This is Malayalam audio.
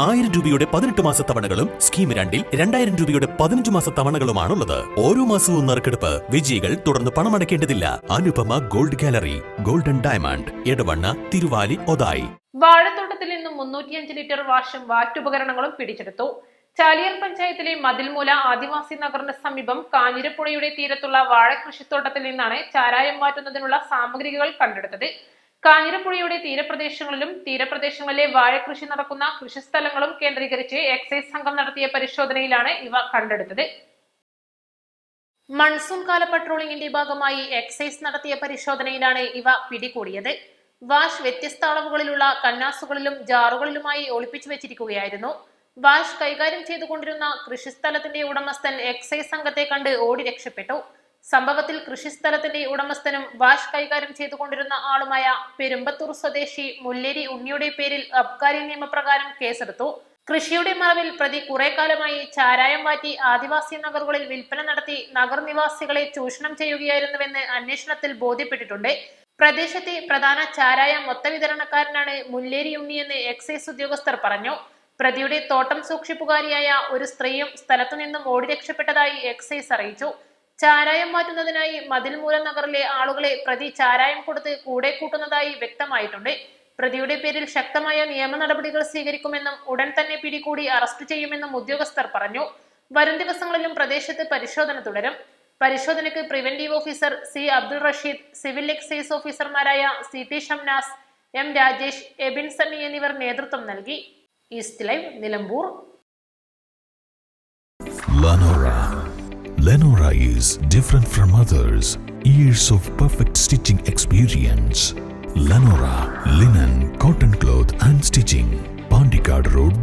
1000 രൂപയുടെ 18 മാസ തവണകളും സ്കീം 2-ൽ 2000 രൂപയുടെ 15 മാസ തവണകളുമാണുള്ളത്. ഓരോ മാസവും നറുക്കെടുപ്പ്. വിജയികൾ തുടർന്ന് പണമടയ്ക്കേണ്ടതില്ല. Anupama gold gallery, golden diamond, Edavanna, Thiruvali, Othayi. വാഴത്തോട്ടത്തിൽ നിന്നും 305 ലിറ്റർ വാഷും വാറ്റുപകരണങ്ങളും പിടിച്ചെടുത്തു. ചാലിയാർ പഞ്ചായത്തിലെ മതിൽമൂല ആദിവാസി നഗറിന് സമീപം കാഞ്ഞിരപ്പുഴയുടെ തീരത്തുള്ള വാഴകൃഷിത്തോട്ടത്തിൽ നിന്നാണ് ചാരായം വാറ്റുന്നതിനുള്ള സാമഗ്രികൾ കണ്ടെടുത്തത്. കാഞ്ഞിരപ്പുഴയുടെ തീരപ്രദേശങ്ങളിലെ വാഴകൃഷി നടക്കുന്ന കൃഷിസ്ഥലങ്ങളും കേന്ദ്രീകരിച്ച് എക്സൈസ് സംഘം നടത്തിയ പരിശോധനയിലാണ് ഇവ കണ്ടെടുത്തത്. മൺസൂൺ കാല പട്രോളിംഗിന്റെ ഭാഗമായി എക്സൈസ് നടത്തിയ പരിശോധനയിലാണ് ഇവ പിടികൂടിയത്. വാഷ് വ്യത്യസ്ത അളവുകളിലുള്ള കന്നാസുകളിലും ജാറുകളിലുമായി ഒളിപ്പിച്ചു വെച്ചിരിക്കുകയായിരുന്നു. വാഷ് കൈകാര്യം ചെയ്തുകൊണ്ടിരുന്ന കൃഷിസ്ഥലത്തിന്റെ ഉടമസ്ഥൻ എക്സൈസ് സംഘത്തെ കണ്ട് ഓടി രക്ഷപ്പെട്ടു. സംഭവത്തിൽ കൃഷിസ്ഥലത്തിന്റെ ഉടമസ്ഥനും വാഷ് കൈകാര്യം ചെയ്തുകൊണ്ടിരുന്ന ആളുമായ പെരുമ്പത്തൂർ സ്വദേശി മുല്ലേരി ഉണ്ണിയുടെ പേരിൽ അബ്കാരി നിയമപ്രകാരം കേസെടുത്തു. കൃഷിയുടെ മറവിൽ പ്രതി കുറെ കാലമായി ചാരായം വാറ്റി ആദിവാസി നഗറുകളിൽ വിൽപ്പന നടത്തി നഗർ നിവാസികളെ ചൂഷണം ചെയ്യുകയായിരുന്നുവെന്ന് അന്വേഷണത്തിൽ ബോധ്യപ്പെട്ടിട്ടുണ്ട്. പ്രദേശത്തെ പ്രധാന ചാരായ മൊത്തവിതരണക്കാരനാണ് മുല്ലേരി ഉണ്ണിയെന്ന് എക്സൈസ് ഉദ്യോഗസ്ഥർ പറഞ്ഞു. പ്രതിയുടെ തോട്ടം സൂക്ഷിപ്പുകാരിയായ ഒരു സ്ത്രീയും സ്ഥലത്തു നിന്നും ഓടി രക്ഷപ്പെട്ടതായി എക്സൈസ് അറിയിച്ചു. ചാരായം മാറ്റുന്നതിനായി മതിൽമൂല നഗറിലെ ആളുകളെ പ്രതി ചാരായം കൊടുത്ത് കൂടെ കൂട്ടുന്നതായി വ്യക്തമായിട്ടുണ്ട്. പ്രതിയുടെ പേരിൽ ശക്തമായ നിയമ നടപടികൾ സ്വീകരിക്കുമെന്നും ഉടൻ തന്നെ പിടികൂടി അറസ്റ്റ് ചെയ്യുമെന്നും ഉദ്യോഗസ്ഥർ പറഞ്ഞു. വരും ദിവസങ്ങളിലും പ്രദേശത്ത് പരിശോധന തുടരും. പരിശോധനയ്ക്ക് preventive officer C Abdul Rasheed, civil excise ഓഫീസർമാരായ C T Shamnas, M Rajesh, Ebin Sunny എന്നിവർ നേതൃത്വം നൽകി. East live, Nilambur. Lenora is different from others. Years of perfect stitching experience. Lenora, linen, cotton cloth and stitching. Pandikad Road,